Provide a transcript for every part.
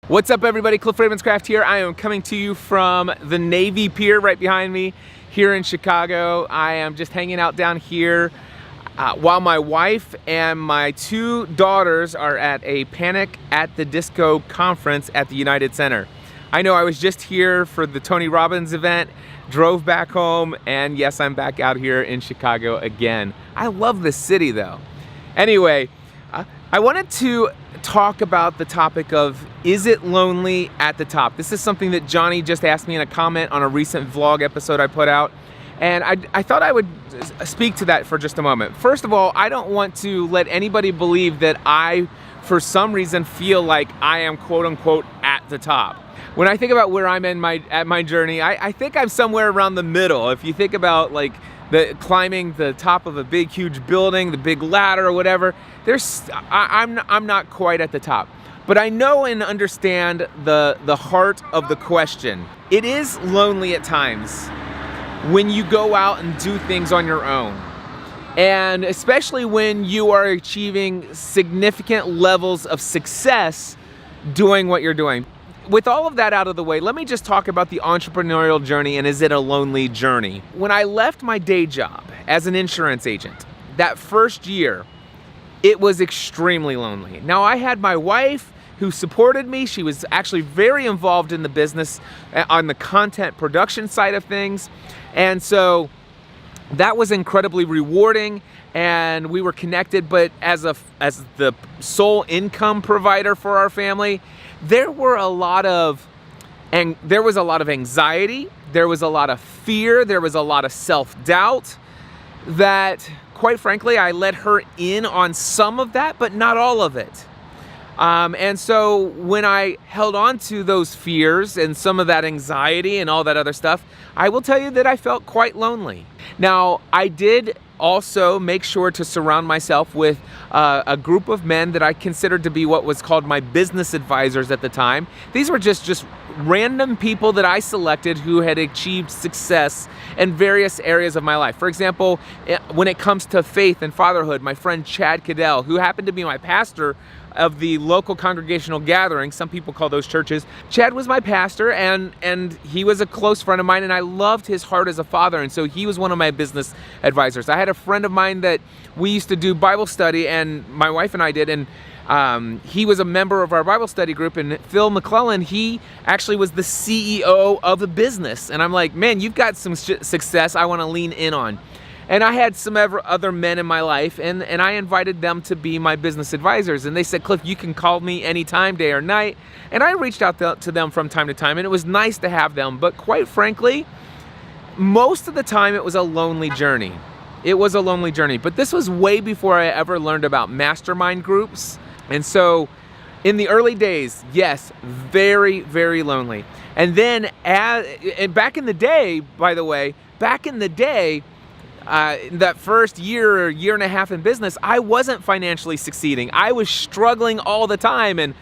What's up, everybody? Cliff Ravenscraft here. I am coming to you from the Navy Pier right behind me here in Chicago. I am just hanging out down here while my wife and my two daughters are at a Panic at the Disco conference at the United Center. I know I was just here for the Tony Robbins event, drove back home, and yes, I'm back out here in Chicago again. I love this city though. Anyway, I wanted to talk about the topic of, is it lonely at the top? This is something that Johnny just asked me in a comment on a recent vlog episode I put out. And I thought I would speak to that for just a moment. First of all, I don't want to let anybody believe that I, for some reason, feel like I am quote unquote at the top. When I think about where I'm at my journey, I think I'm somewhere around the middle. If you think about like climbing the top of a big, huge building, the big ladder or whatever, I'm not quite at the top. But I know and understand the heart of the question. It is lonely at times when you go out and do things on your own. And especially when you are achieving significant levels of success doing what you're doing. With all of that out of the way, let me just talk about the entrepreneurial journey and is it a lonely journey? When I left my day job as an insurance agent, that first year, it was extremely lonely. Now, I had my wife who supported me. She was actually very involved in the business on the content production side of things. And so that was incredibly rewarding and we were connected, but as the sole income provider for our family, there was a lot of anxiety, there was a lot of fear, there was a lot of self-doubt that, quite frankly, I let her in on some of that, but not all of it. And so when I held on to those fears and some of that anxiety and all that other stuff, I will tell you that I felt quite lonely. Now, I did also make sure to surround myself with a group of men that I considered to be what was called my business advisors at the time. These were just random people that I selected who had achieved success in various areas of my life. For example, when it comes to faith and fatherhood, my friend Chad Cadell, who happened to be my pastor of the local congregational gathering, some people call those churches. Chad was my pastor and he was a close friend of mine and I loved his heart as a father, and so he was one of my business advisors. I had a friend of mine that we used to do Bible study, and my wife and I did, and he was a member of our Bible study group, and Phil McClellan, he actually was the CEO of a business, and I'm like, man, you've got some success I want to lean in on. And I had some other men in my life, and I invited them to be my business advisors. And they said, Cliff, you can call me anytime, day or night. And I reached out to them from time to time, and it was nice to have them. But quite frankly, most of the time it was a lonely journey. It was a lonely journey. But this was way before I ever learned about mastermind groups. And so in the early days, yes, very, very lonely. And then and back in the day, by the way, that first year or year and a half in business, I wasn't financially succeeding. I was struggling all the time. And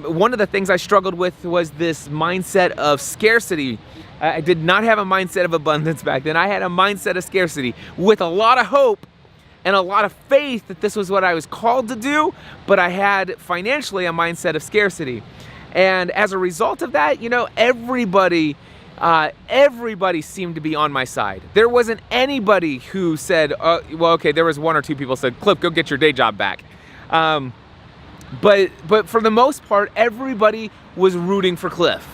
one of the things I struggled with was this mindset of scarcity. I did not have a mindset of abundance back then. I had a mindset of scarcity with a lot of hope and a lot of faith that this was what I was called to do, but I had financially a mindset of scarcity. And as a result of that, everybody seemed to be on my side. There wasn't anybody who said, there was one or two people said, Cliff, go get your day job back. But for the most part, everybody was rooting for Cliff,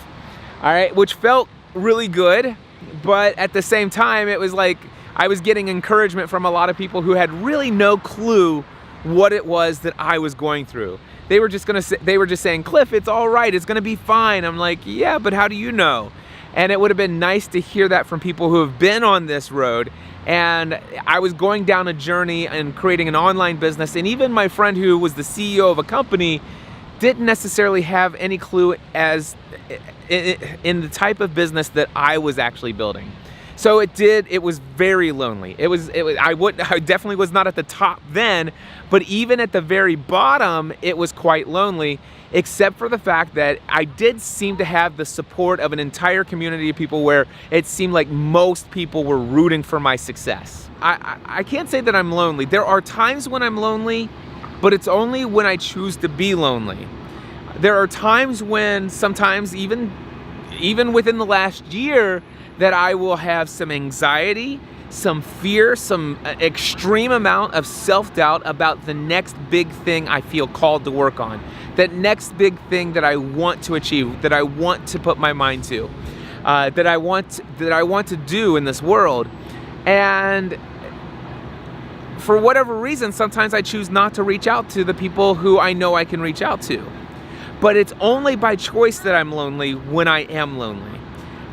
all right, which felt really good. But at the same time, it was like I was getting encouragement from a lot of people who had really no clue what it was that I was going through. They were just saying, Cliff, it's all right, it's gonna be fine. I'm like, yeah, but how do you know? And it would have been nice to hear that from people who have been on this road. And I was going down a journey and creating an online business. And even my friend who was the CEO of a company didn't necessarily have any clue as in the type of business that I was actually building. So it was very lonely. I definitely was not at the top then, but even at the very bottom, it was quite lonely, except for the fact that I did seem to have the support of an entire community of people where it seemed like most people were rooting for my success. I can't say that I'm lonely. There are times when I'm lonely, but it's only when I choose to be lonely. There are times when sometimes even within the last year that I will have some anxiety, some fear, some extreme amount of self-doubt about the next big thing I feel called to work on, that next big thing that I want to achieve, that I want to put my mind to, that I want to do in this world. And for whatever reason, sometimes I choose not to reach out to the people who I know I can reach out to. But it's only by choice that I'm lonely when I am lonely.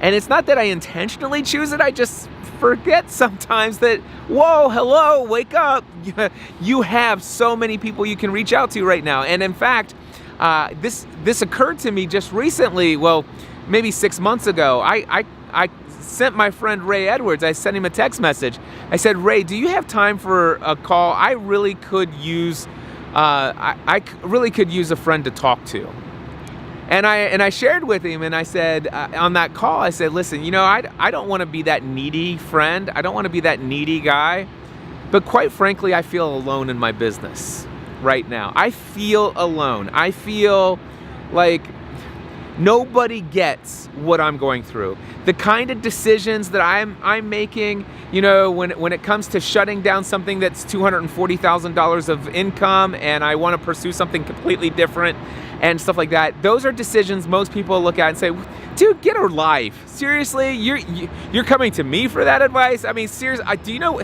And it's not that I intentionally choose it, I just forget sometimes that, whoa, hello, wake up. You have so many people you can reach out to right now. And in fact, this occurred to me just recently, well, maybe 6 months ago. I sent my friend Ray Edwards, I sent him a text message. I said, Ray, do you have time for a call? I really could use really could use a friend to talk to. And I shared with him, and I said, on that call, I said, listen, I don't want to be that needy friend. I don't want to be that needy guy. But quite frankly, I feel alone in my business right now. I feel alone. I feel like nobody gets what I'm going through. The kind of decisions that I'm making, when it comes to shutting down something that's $240,000 of income, and I want to pursue something completely different and stuff like that. Those are decisions most people look at and say, dude, get a life. Seriously, you're coming to me for that advice? I mean, seriously, do you know?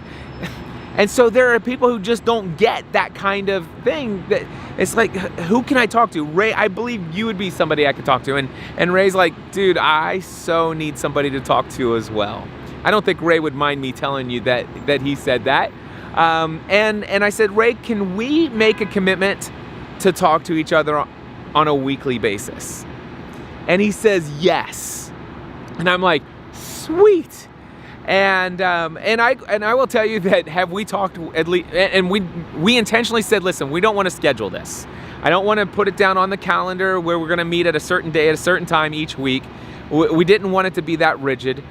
And so there are people who just don't get that kind of thing. That it's like, who can I talk to? Ray, I believe you would be somebody I could talk to. And Ray's like, dude, I so need somebody to talk to as well. I don't think Ray would mind me telling you that he said that. And I said, Ray, can we make a commitment to talk to each other on a weekly basis? And he says yes. And I'm like, sweet. And I will tell you that, have we talked at least, and we intentionally said, listen, we don't want to schedule this. I don't want to put it down on the calendar where we're going to meet at a certain day at a certain time each week. We didn't want it to be that rigid.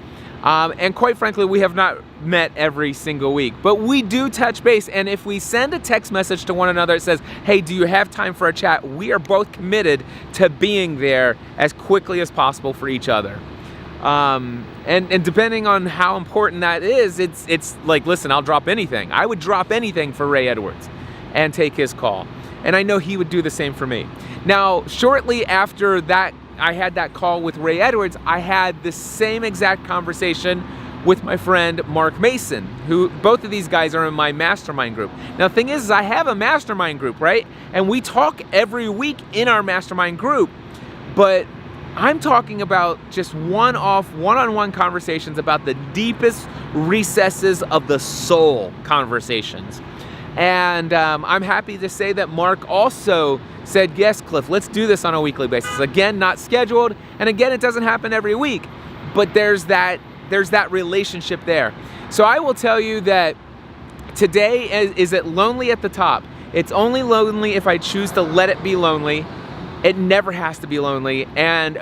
And quite frankly, we have not met every single week, but we do touch base. And if we send a text message to one another that says, hey, do you have time for a chat? We are both committed to being there as quickly as possible for each other. And depending on how important that is, it's like, listen, I'll drop anything. I would drop anything for Ray Edwards and take his call. And I know he would do the same for me. Now, shortly after that, I had that call with Ray Edwards, I had the same exact conversation with my friend Mark Mason, who both of these guys are in my mastermind group. Now, the thing is I have a mastermind group, right? And we talk every week in our mastermind group, but I'm talking about just one-on-one conversations about the deepest recesses of the soul conversations. And I'm happy to say that Mark also said, yes, Cliff, let's do this on a weekly basis. Again, not scheduled, and again, it doesn't happen every week, but there's that relationship there. So I will tell you that today, is it lonely at the top? It's only lonely if I choose to let it be lonely. It never has to be lonely. And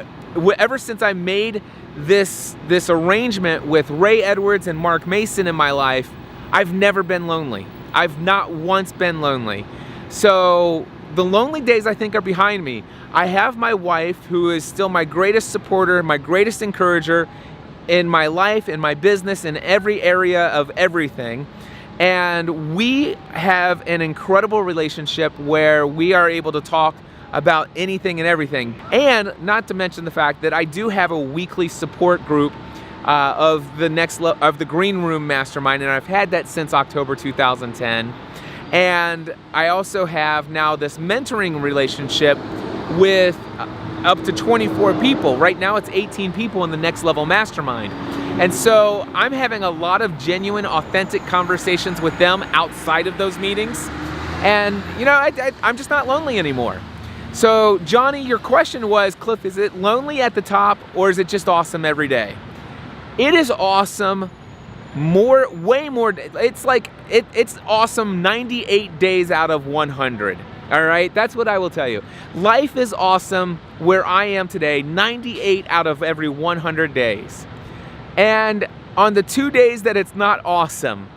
ever since I made this arrangement with Ray Edwards and Mark Mason in my life, I've never been lonely. I've not once been lonely. So the lonely days, I think, are behind me. I have my wife, who is still my greatest supporter, my greatest encourager in my life, in my business, in every area of everything. And we have an incredible relationship where we are able to talk about anything and everything. And not to mention the fact that I do have a weekly support group of the Green Room Mastermind, and I've had that since October 2010. And I also have now this mentoring relationship with up to 24 people. Right now it's 18 people in the Next Level Mastermind. And so I'm having a lot of genuine, authentic conversations with them outside of those meetings. And I'm just not lonely anymore. So Johnny, your question was, Cliff, is it lonely at the top, or is it just awesome every day? It is awesome way more. It's like, it's awesome 98 days out of 100. All right, that's what I will tell you. Life is awesome where I am today, 98 out of every 100 days. And on the 2 days that it's not awesome,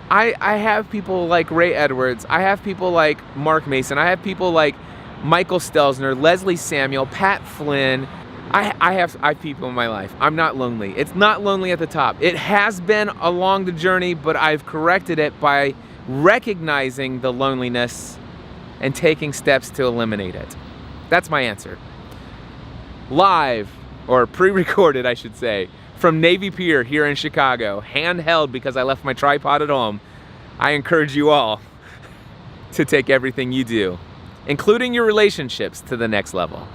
I have people like Ray Edwards. I have people like Mark Mason. I have people like Michael Stelzner, Leslie Samuel, Pat Flynn. I have people in my life. I'm not lonely. It's not lonely at the top. It has been along the journey, but I've corrected it by recognizing the loneliness and taking steps to eliminate it. That's my answer. Live, or pre-recorded I should say, from Navy Pier here in Chicago, handheld because I left my tripod at home. I encourage you all to take everything you do, including your relationships, to the next level.